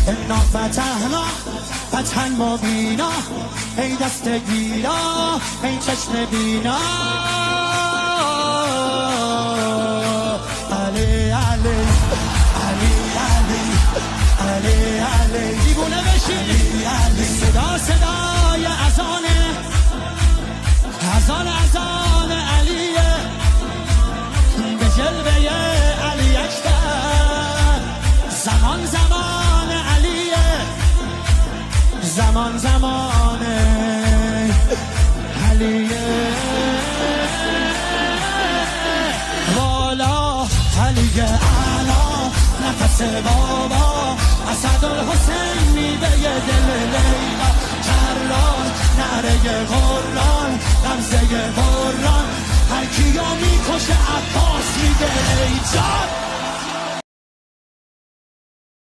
انا فتحنا فتحا مبینا، ای دست گیرا ای چشم بینا. علی علی علی علی علی علی دیوونه بشی. علی علی صدا صدای اذانه، اذان علیه، به جلوه علی اکبر. زمان زمان علیه، زمان زمان علیه. والا علی اعلا نفس بابا، اسدالحسین میوه دل لیلا، کرار نعره قرآن غمزه قرآن، هر کیو میکشه عباس میگه ای جان.